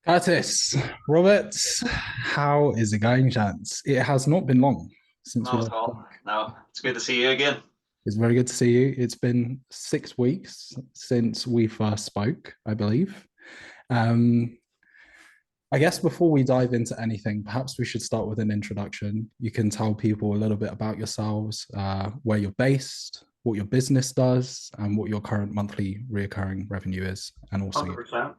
Kurtis, Robert, how is it going, Chance? It has not been long since we Not at last all. spoke. No, it's good to see you again. It's very good to see you. It's been 6 weeks since we first spoke, I believe. Um, I guess before we dive into anything, perhaps we should start with an introduction. You can tell people a little bit about yourselves, where you're based, what your business does, and what your current monthly recurring revenue is, and also 100%.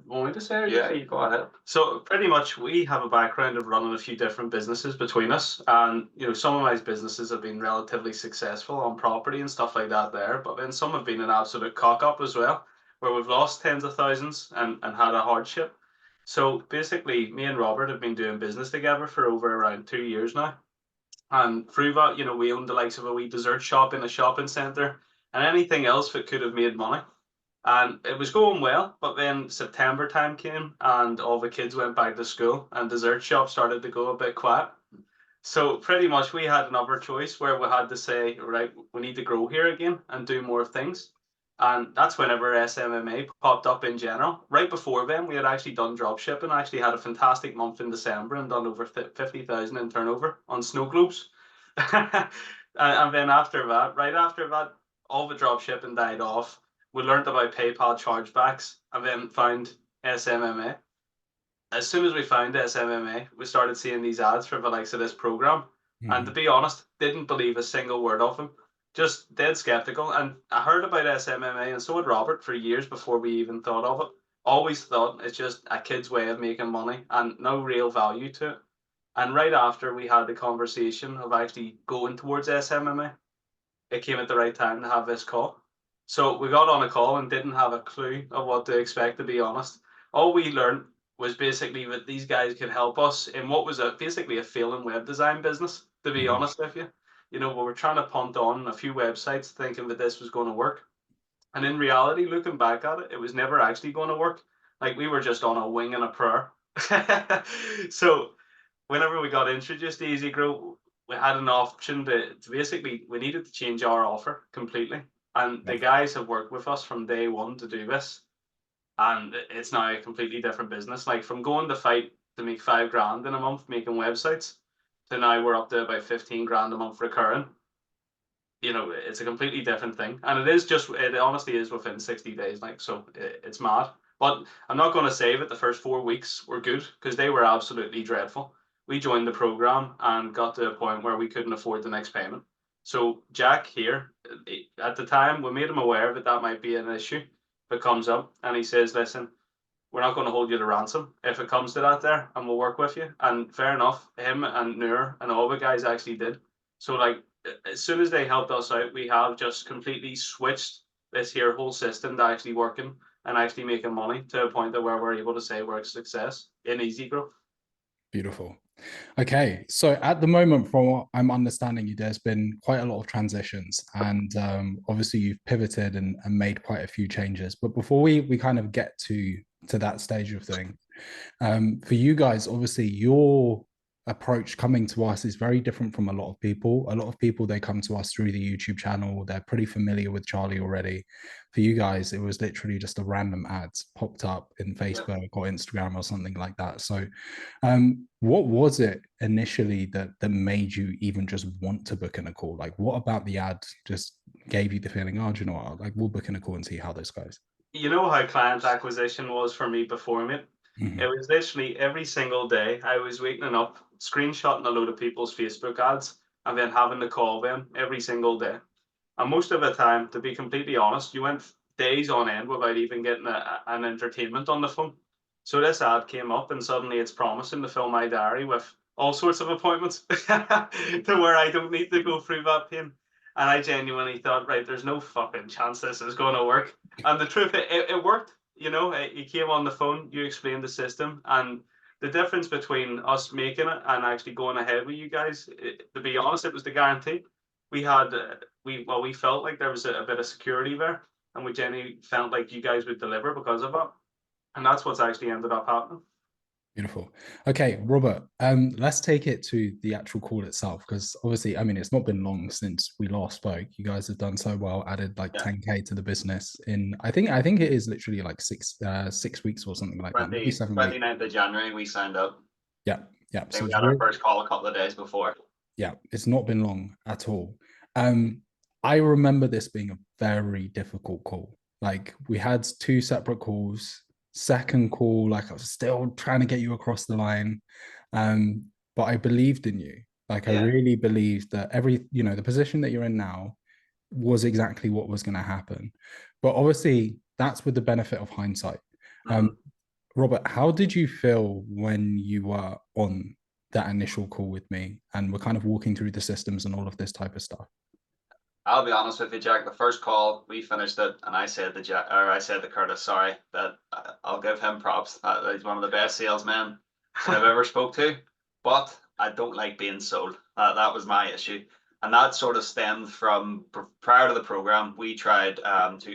Want me to say? Yeah, you go ahead. So pretty much we have a background of running a few different businesses between us. And some of my businesses have been relatively successful on property and stuff like that there, but then some have been an absolute cock up as well, where we've lost tens of thousands and had a hardship. So basically me and Robert have been doing business together for over around 2 years now. And through that, we owned the likes of a wee dessert shop in a shopping centre and anything else that could have made money. And it was going well, but then September time came and all the kids went back to school and dessert shop started to go a bit quiet. So pretty much we had another choice where we had to say, right, we need to grow here again and do more things. And that's whenever SMMA popped up in general. Right before then, we had actually done drop shipping. I actually had a fantastic month in December and done over 50,000 in turnover on snow globes. And then after that, right after that, all the drop shipping died off. We learned about PayPal chargebacks and then found SMMA. As soon as we found SMMA, we started seeing these ads for the likes of this program. And to Mhm. be honest, didn't believe a single word of them. Just dead skeptical. And I heard about SMMA, and so had Robert for years before we even thought of it. Always thought it's just a kid's way of making money and no real value to it. And right after we had the conversation of actually going towards SMMA, it came at the right time to have this call. So we got on a call and didn't have a clue of what to expect, to be honest. All we learned was basically that these guys could help us in what was basically a failing web design business, to be Mhm. honest with you. We were trying to punt on a few websites thinking that this was going to work. And in reality, looking back at it, it was never actually going to work. Like we were just on a wing and a prayer. So whenever we got introduced to EasyGrow, we had an option to basically we needed to change our offer completely. And the guys have worked with us from day one to do this, and it's now a completely different business. Like from going to fight to make 5 grand in a month making websites to now we're up to about 15 grand a month recurring. It's a completely different thing, and it honestly is within 60 days. Like so, it's mad. But I'm not going to say that the first 4 weeks were good because they were absolutely dreadful. We joined the program and got to a point where we couldn't afford the next payment. So Jack here, at the time, we made him aware that that might be an issue that comes up, and he says, "Listen, we're not going to hold you to ransom if it comes to that there, and we'll work with you." And fair enough, him and Noor and all the guys actually did. So like as soon as they helped us out, we have just completely switched this here whole system to actually working and actually making money to a point that where we're able to say we're a success in EasyGrow. Beautiful. Okay, so at the moment, from what I'm understanding you, there's been quite a lot of transitions, and obviously you've pivoted and made quite a few changes. But before we kind of get to that stage of thing, for you guys, obviously your approach coming to us is very different from a lot of people. A lot of people, they come to us through the YouTube channel. They're pretty familiar with Charlie already. For you guys, it was literally just a random ads popped up in Yeah. Facebook or Instagram or something like that. So what was it initially that made you even just want to book in a call? Like, what about the ad just gave you the feeling, oh, do you know what? Like, we'll book in a call and see how this goes. You know how client acquisition was for me before me? It Mhm. was literally every single day I was waking up, screenshotting a load of people's Facebook ads, and then having to call them every single day. And most of the time, to be completely honest, you went days on end without even getting an entertainment on the phone. So this ad came up, and suddenly it's promising to fill my diary with all sorts of appointments to where I don't need to go through that pain. And I genuinely thought, right, there's no fucking chance this is going to work. And the truth, it worked. You came on the phone, you explained the system, and the difference between us making it and actually going ahead with you guys, to be honest, it was the guarantee. We had we felt like there was a bit of security there, and we genuinely felt like you guys would deliver because of that, and that's what's actually ended up happening. Beautiful. Okay, Robert, let's take it to the actual call itself, because obviously, I mean, it's not been long since we last spoke. You guys have done so well, added like Yeah, 10K to the business in I think it is literally like 6 weeks or something like that, maybe 7 weeks. 29th of January we signed up. Yeah, yeah. I think So we it's had our real, first call a couple of days before. yeah, it's not been long at all. Um, I remember this being a very difficult call. Like we had two separate calls. Second call, like I was still trying to get you across the line. But I believed in you. Like I Yeah. really believed that the position that you're in now was exactly what was going to happen. But obviously, that's with the benefit of hindsight. Um, Mhm. Robert, how did you feel when you were on that initial call with me and we're kind of walking through the systems and all of this type of stuff? I'll be honest with you, Jack. The first call we finished it, and I said to Jack, or I said to Kurtis, sorry, that I'll give him props. He's one of the best salesmen that I've ever spoke to. But I don't like being sold. That was my issue, and that sort of stemmed from prior to the program. We tried to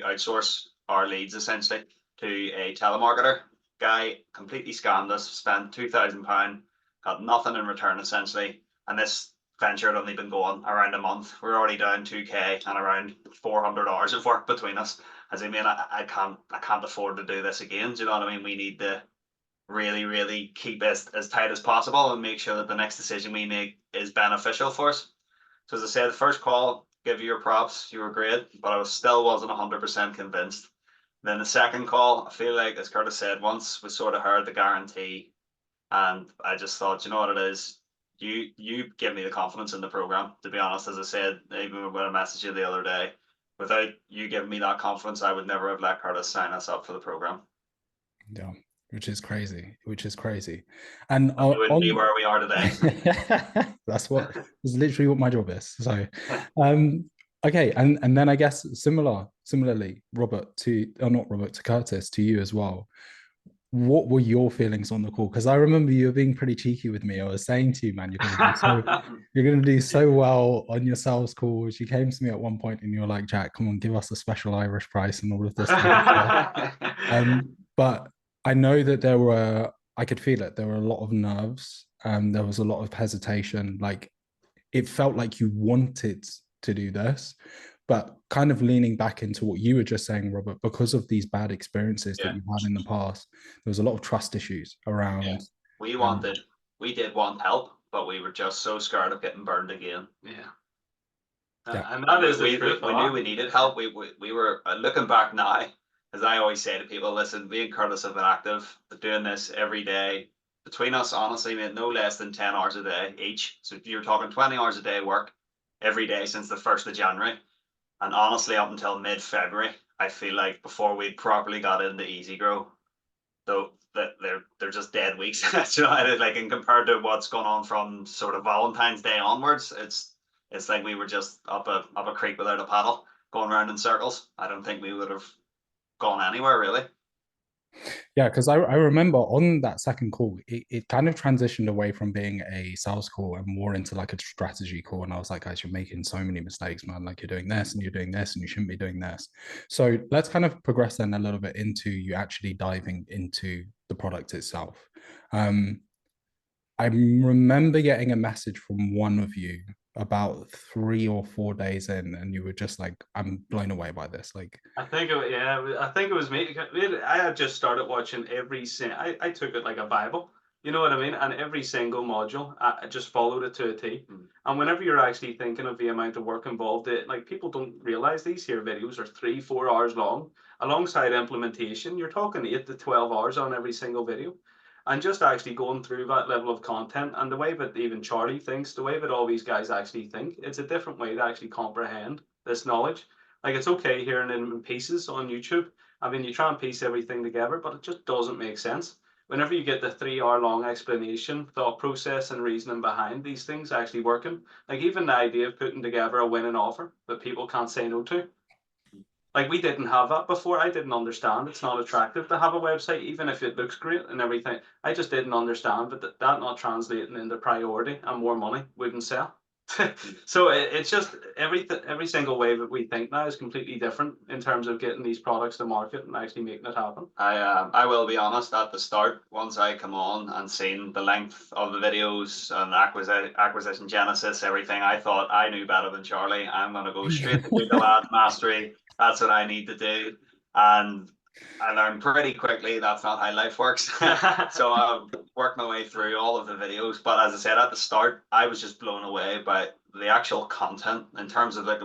outsource our leads essentially to a telemarketer guy. Completely scammed us. Spent £2,000, got nothing in return essentially, and this venture had only been going around a month. We're already down 2K and around 400 hours of work between us. As I mean, I can't afford to do this again. Do you know what I mean? We need to really, really keep as tight as possible and make sure that the next decision we make is beneficial for us. So as I said, the first call, give you your props, you were great, but I still wasn't 100% convinced. Then the second call, I feel like, as Kurtis said, once we sort of heard the guarantee, and I just thought, you know what it is? You give me the confidence in the program. To be honest, as I said, even when I messaged you the other day, without you giving me that confidence, I would never have let Curtis sign us up for the program. Yeah, which is crazy, which is crazy. And And we wouldn't be on where we are today. that's literally what my job is. So, um, okay, and then I guess similarly, Robert to or not Robert to Curtis to you as well. What were your feelings on the call? Because I remember you were being pretty cheeky with me. I was saying to you, man, you're gonna do so well on your sales calls. You came to me at one point and you were like, Jack, come on, give us a special Irish price and all of this type of stuff. But I know that I could feel it. There were a lot of nerves. There was a lot of hesitation. Like it felt like you wanted to do this, but kind of leaning back into what you were just saying, Robert, because of these bad experiences that Yeah, you've had in the past, there was a lot of trust issues yeah. around. We Um, wanted, we did want help, but we were just so scared of getting burned again. Yeah. yeah, And that is the truth. We knew we needed help. We were looking back now, as I always say to people, listen, me and Curtis have been active, doing this every day. Between us, honestly, we had no less than 10 hours a day each. So you're talking 20 hours a day work every day since the 1st of January. And honestly, up until mid-February, I feel like before we properly got into EasyGrow, though that they're just dead weeks. You know, like in compared to what's gone on from sort of Valentine's Day onwards, it's like we were just up a creek without a paddle, going around in circles. I don't think we would have gone anywhere really. yeah, because I remember on that second call, it kind of transitioned away from being a sales call and more into like a strategy call. And I was like, guys, you're making so many mistakes, man. Like you're doing this and you're doing this and you shouldn't be doing this. So let's kind of progress then a little bit into you actually diving into the product itself. Um, I remember getting a message from one of you about 3 or 4 days in, and you were just like, I'm blown away by this. Like, Yeah, I think it was me. I had just started watching I took it like a Bible, you know what I mean? And every single module, I just followed it to a T. And whenever you're actually thinking of the amount of work involved, like people don't realize these here videos are 3, 4 hours long. Alongside implementation, you're talking 8 to 12 hours on every single video. And just actually going through that level of content and the way that even Charlie thinks, the way that all these guys actually think, it's a different way to actually comprehend this knowledge. Like it's okay hearing it in pieces on YouTube. I mean, you try and piece everything together, but it just doesn't make sense. Whenever you get the 3 hour long explanation, thought process, and reasoning behind these things actually working, like even the idea of putting together a winning offer that people can't say no to. Like we didn't have that before. I didn't understand it's not attractive to have a website, even if it looks great and everything. I just didn't understand, but that not translating into priority and more money wouldn't sell. So it's just every single way that we think now is completely different in terms of getting these products to market and actually making it happen. I will be honest, at the start, once I come on and seen the length of the videos and acquisition genesis, everything, I thought I knew better than Charlie. I'm going to go straight to Google Ads Mastery. That's what I need to do. And I learned pretty quickly that's not how life works. So I've worked my way through all of the videos. But as I said at the start, I was just blown away by the actual content in terms of like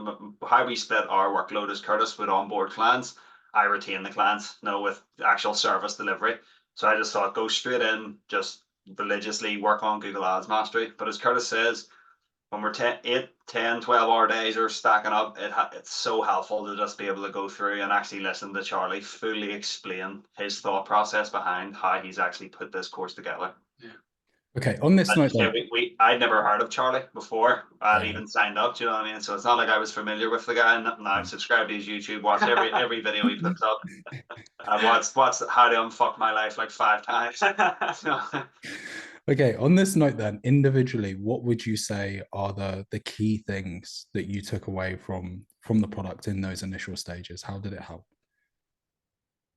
how we split our workload as Kurtis would onboard clients. I retain the clients, with actual service delivery. So I just thought go straight in, just religiously work on Google Ads Mastery. But as Kurtis says, when we're 8, 10, 12-hour days are stacking up, it's so helpful to just be able to go through and actually listen to Charlie fully explain his thought process behind how he's actually put this course together. Yeah. Okay, on this note, I'd never heard of Charlie before I'd even signed up. Do you know what I mean? So it's not like I was familiar with the guy. And I've subscribed to his YouTube, watched every video he puts up. I've watched how to unfuck my life like 5 times. Okay, on this note then, individually, what would you say are the key things that you took away from the product in those initial stages? How did it help?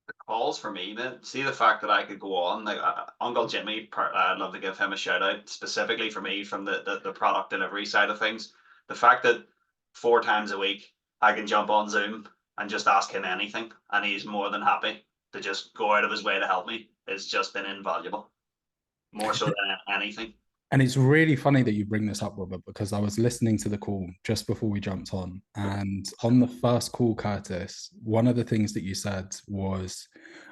The calls for me, man. See the fact that I could go on, like Uncle Jimmy, I'd love to give him a shout out specifically for me from the product delivery side of things. The fact that 4 times a week I can jump on Zoom and just ask him anything, and he's more than happy to just go out of his way to help me, has just been invaluable. More so than anything. And it's really funny that you bring this up, Robert, because I was listening to the call just before we jumped on. And on the first call, Kurtis, one of the things that you said was,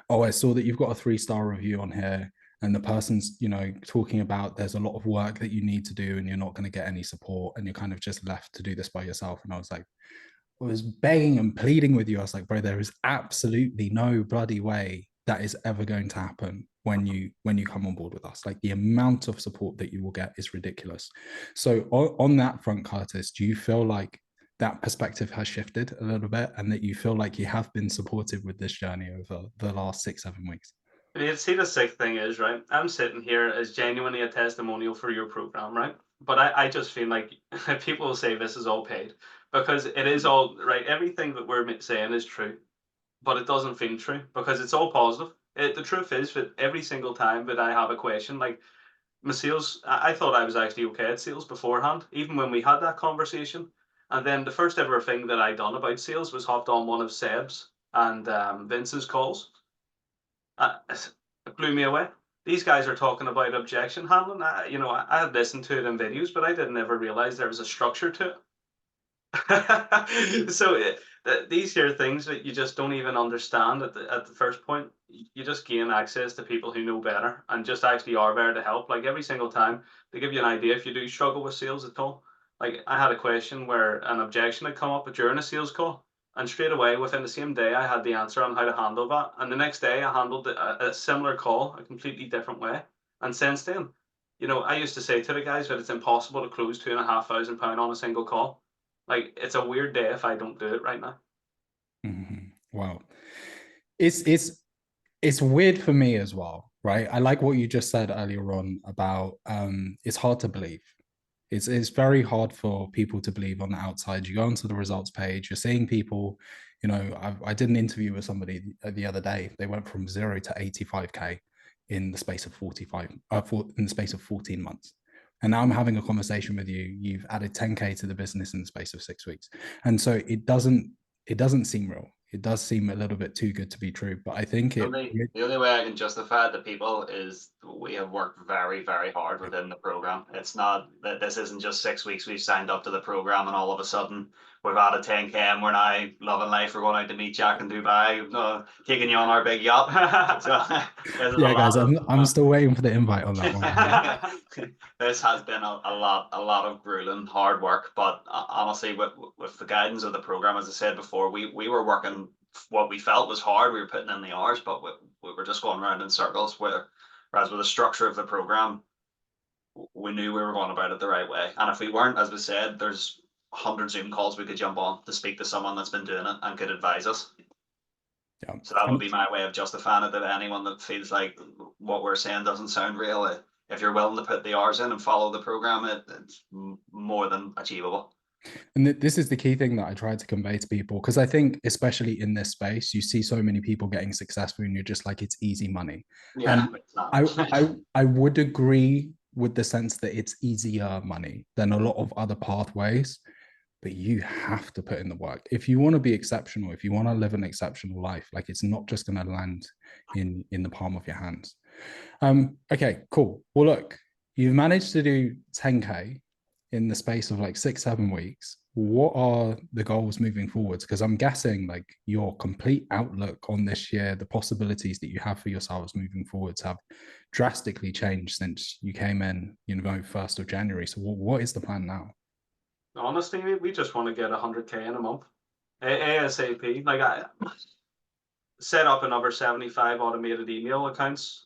oh, I saw that you've got a 3-star review on here. And the person's, talking about there's a lot of work that you need to do and you're not going to get any support and you're kind of just left to do this by yourself. And I was like, I was begging and pleading with you. I was like, bro, there is absolutely no bloody way that is ever going to happen when you come on board with us. Like the amount of support that you will get is ridiculous. So on that front, Kurtis, do you feel like that perspective has shifted a little bit and that you feel like you have been supported with this journey over the last 6-7 weeks? You see, the sick thing is, right, I'm sitting here as genuinely a testimonial for your program, right? But I just feel like people will say this is all paid because it is all right. Everything that we're saying is true, but it doesn't feel true because it's all positive. The truth is that every single time that I have a question, like my sales, I thought I was actually okay at sales beforehand, even when we had that conversation. And then the first ever thing that I done about sales was hopped on one of Seb's and Vince's calls. It blew me away. These guys are talking about objection handling. I had listened to it in videos, but I didn't ever realize there was a structure to it. So these here things that you just don't even understand at the first point, you just gain access to people who know better and just actually are there to help. Like every single time, they give you an idea if you do struggle with sales at all. Like I had a question where an objection had come up during a sales call, and straight away within the same day, I had the answer on how to handle that. And the next day, I handled a similar call a completely different way. And since then, I used to say to the guys that it's impossible to close £2,500 on a single call. Like it's a weird day if I don't do it right now. Mm-hmm. Wow, it's weird for me as well, right? I like what you just said earlier on about it's hard to believe. It's very hard for people to believe on the outside. You go onto the results page, you're seeing people, I did an interview with somebody the other day. They went from 0 to 85K in the space of 14 months. And now I'm having a conversation with you. You've added 10K to the business in the space of 6 weeks. And so it doesn't seem real. It does seem a little bit too good to be true, but I think the only way I can justify it to people is we have worked very, very hard within the program. It's not that this isn't just 6 weeks we've signed up to the program and all of a sudden we've added 10K and we're now loving life. We're going out to meet Jack in Dubai, taking you on our big yacht. So, yeah, guys, I'm still waiting for the invite on that one. This has been a lot of grueling hard work, but honestly, with the guidance of the program, as I said before, we were working what we felt was hard. We were putting in the hours, but we were just going around in circles. Whereas with the structure of the program, we knew we were going about it the right way. And if we weren't, as we said, there's 100 Zoom calls we could jump on to speak to someone that's been doing it and could advise us. Yeah. So that would be my way of justifying it to anyone that feels like what we're saying doesn't sound real. If you're willing to put the hours in and follow the program, it's more than achievable. And this is the key thing that I try to convey to people, because I think, especially in this space, you see so many people getting successful and you're just like, it's easy money. Yeah, And I would agree with the sense that it's easier money than a lot of other pathways, but you have to put in the work. If you want to be exceptional, if you want to live an exceptional life, like it's not just going to land in the palm of your hands. Okay, cool. Well, look, you've managed to do 10K in the space of like 6-7 weeks. What are the goals moving forwards? Because I'm guessing like your complete outlook on this year, the possibilities that you have for yourselves moving forwards have drastically changed since you came in, 1st of January. So what is the plan now? Honestly, we just want to get 100K in a month. ASAP. Like, I set up another 75 automated email accounts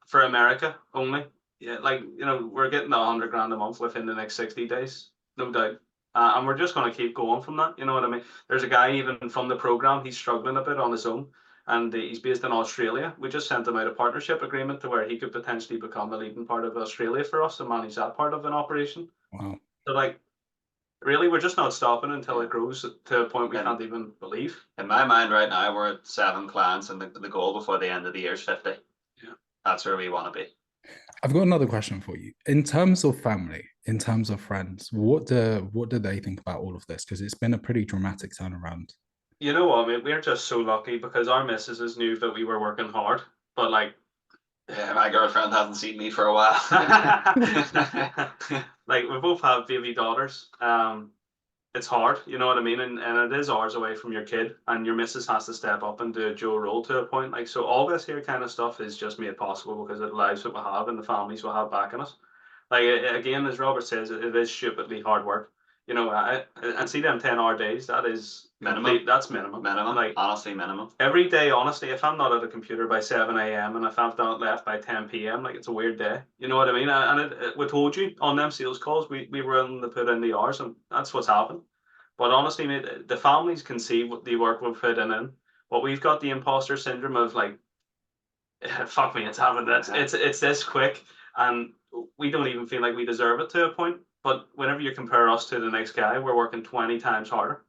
for America only. Yeah, like, we're getting 100 grand a month within the next 60 days, no doubt. And we're just going to keep going from that. You know what I mean? There's a guy even from the program, he's struggling a bit on his own, and he's based in Australia. We just sent him out a partnership agreement to where he could potentially become the leading part of Australia for us and manage that part of an operation. Wow. So, like, really, we're just not stopping until it grows to a point we can't even believe. In my mind right now, we're at 7 clients, and the goal before the end of the year is 50. Yeah. That's where we want to be. I've got another question for you. In terms of family, in terms of friends, what do they think about all of this? Because it's been a pretty dramatic turnaround. You know what, mate? We're just so lucky because our missus knew that we were working hard, but like, yeah, my girlfriend hasn't seen me for a while. Like, we both have baby daughters. It's hard, you know what I mean? And it is hours away from your kid, and your missus has to step up and do a dual role to a point. Like, so all this here kind of stuff is just made possible because of the lives that we have and the families we have backing us. Like, again, as Robert says, it is stupidly hard work. And see them 10-hour days, that is minimum. That's minimum. Minimum, like, honestly, minimum. Every day, honestly, if I'm not at a computer by 7 a.m. and if I've not left by 10 p.m., like, it's a weird day. You know what I mean? And we told you on them sales calls, we were willing to put in the hours, and that's what's happened. But honestly, mate, the families can see what the work we've put in. But we've got the imposter syndrome of like, fuck me, it's happened. It's this quick, and we don't even feel like we deserve it to a point. But whenever you compare us to the next guy, we're working 20 times harder.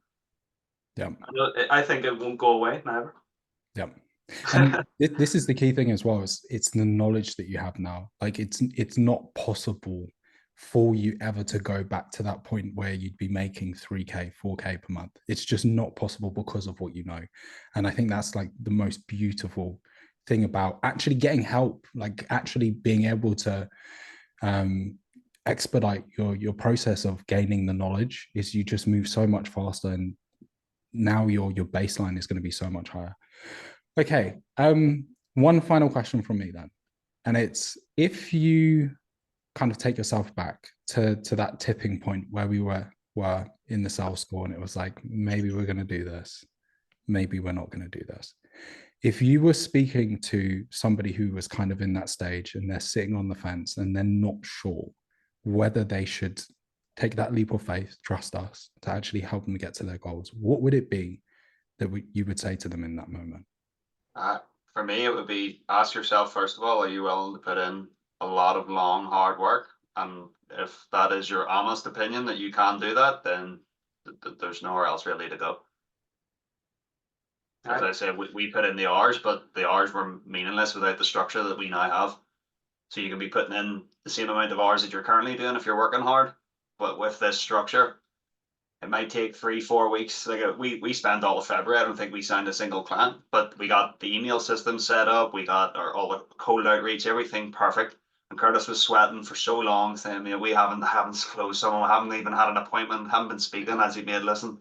Yeah. I think it won't go away, never. Yeah. And this is the key thing as well, is it's the knowledge that you have now. Like, it's not possible for you ever to go back to that point where you'd be making 3K, 4K per month. It's just not possible because of what you know. And I think that's like the most beautiful thing about actually getting help, like actually being able to expedite your process of gaining the knowledge, is you just move so much faster, and now your baseline is going to be so much higher. Okay, one final question from me then, and it's, if you kind of take yourself back to that tipping point where we were in the sales score, and it was like, maybe we're going to do this, maybe we're not going to do this. If you were speaking to somebody who was kind of in that stage and they're sitting on the fence and they're not sure whether they should take that leap of faith, trust us to actually help them get to their goals, what would it be that you would say to them in that moment? For me, it would be, ask yourself, first of all, are you willing to put in a lot of long, hard work? And if that is your honest opinion that you can do that, then there's nowhere else really to go. As I said, we put in the hours, but the hours were meaningless without the structure that we now have. So you can be putting in the same amount of hours that you're currently doing if you're working hard, but with this structure, it might take 3-4 weeks. Like, we spent all of February. I don't think we signed a single client, but we got the email system set up. We got all the cold outreach, everything perfect. And Kurtis was sweating for so long, saying, we haven't closed someone, we haven't even had an appointment, haven't been speaking. As he made, listen,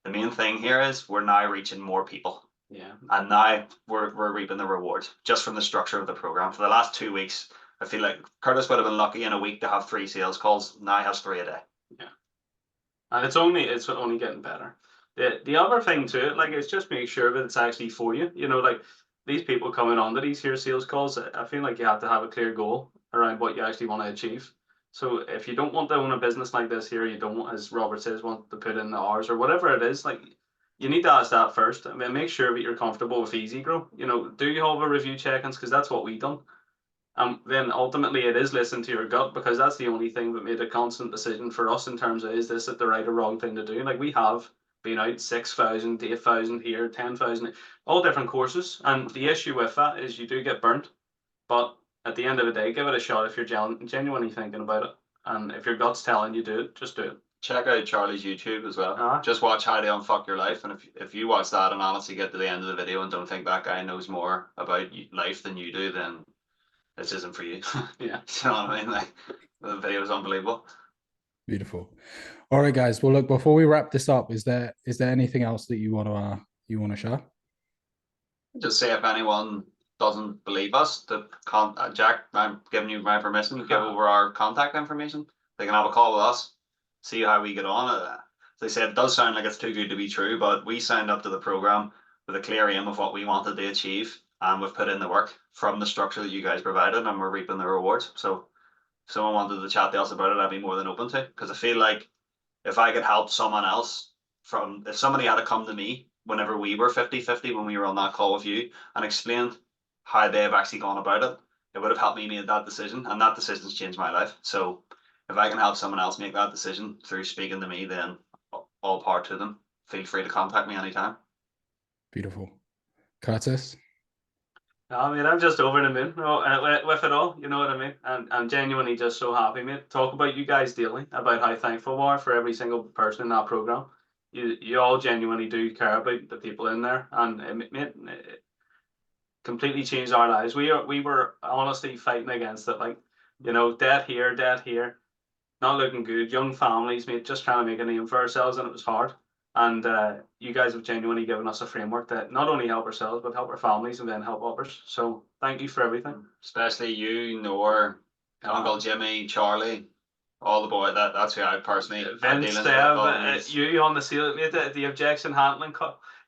the main thing here is we're now reaching more people. Yeah. And now we're reaping the rewards just from the structure of the program. For the last 2 weeks, I feel like Kurtis would have been lucky in a week to have 3 sales calls. Now he has 3 a day. Yeah. And it's only getting better. The other thing to it, like, is just make sure that it's actually for you. Like, these people coming on to these here sales calls, I feel like you have to have a clear goal around what you actually want to achieve. So if you don't want to own a business like this here, you don't want, as Robert says, want to put in the hours or whatever it is, like, you need to ask that first. I mean, make sure that you're comfortable with EasyGrow. Do you have a review check-ins? Because that's what we done. Then ultimately it is listen to your gut, because that's the only thing that made a constant decision for us in terms of, is this the right or wrong thing to do? Like, we have been out 6,000, 8,000 here, 10,000, all different courses. And the issue with that is you do get burnt. But at the end of the day, give it a shot if you're genuinely thinking about it. And if your gut's telling you do it, just do it. Check out Charlie's YouTube as well. Just watch How to Unfuck Your Life, and if you watch that and honestly get to the end of the video and don't think that guy knows more about life than you do, then this isn't for you. Yeah. You know what I mean? Like, the video is unbelievable. Beautiful. All right, guys. Well, look, before we wrap this up, is there anything else that you want to share? Just say, if anyone doesn't believe us, Jack, I'm giving you my permission to give over our contact information. They can have a call with us, see how we get on. As I said, it does sound like it's too good to be true, but we signed up to the program with a clear aim of what we wanted to achieve, and we've put in the work from the structure that you guys provided, and we're reaping the rewards. So if someone wanted to chat to us about it, I'd be more than open to, because I feel like if I could help someone else, if somebody had to come to me whenever we were 50-50, when we were on that call with you, and explained how they've actually gone about it, it would have helped me make that decision, and that decision's changed my life. So if I can help someone else make that decision through speaking to me, then all power to them. Feel free to contact me anytime. Beautiful. Kurtis? I mean, I'm just over the moon with it all, you know what I mean? And I'm genuinely just so happy, mate. Talk about you guys daily, about how thankful we are for every single person in that program. You all genuinely do care about the people in there, and it completely changed our lives. We were honestly fighting against it, like, you know, debt here, not looking good, young families, mate, just trying to make a name for ourselves, and it was hard. And you guys have genuinely given us a framework that not only help ourselves, but help our families and then help others. So thank you for everything. Especially you, Noor, Uncle Jimmy, Charlie, all the boys. That's who I personally Vince, Steph, you on the seal, the objection handling,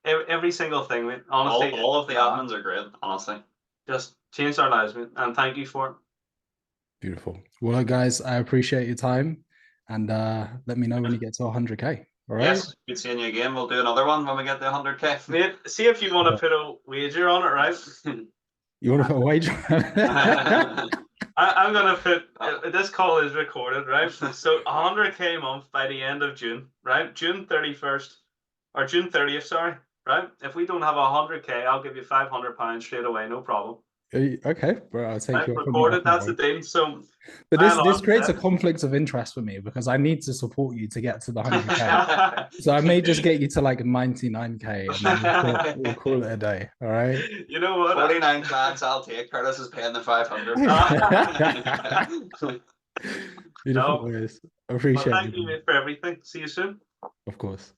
every single thing, mate. Honestly, all of the admins are great, honestly. Just changed our lives, mate, and thank you for it. Beautiful. Well, guys, I appreciate your time, and let me know when you get to 100K. All right. Yes, good seeing you again. We'll do another one when we get to 100K. Mate, see if you want to put a wager on it, right? You want to put a wager? I'm gonna put. This call is recorded, right? So 100K month by the end of June, right? June 31st or June 30th, sorry, right? If we don't have 100K, I'll give you £500 straight away, no problem. Okay, bro, I'll take you. Recorded. That's the thing. So, but this creates a conflict of interest for me, because I need to support you to get to the 100K. So I may just get you to like 99K, and then we'll call it a day. All right. You know what? 49 clans I'll take. Kurtis is paying the 500. Beautiful. Appreciate it. Thank you, mate, for everything. See you soon. Of course.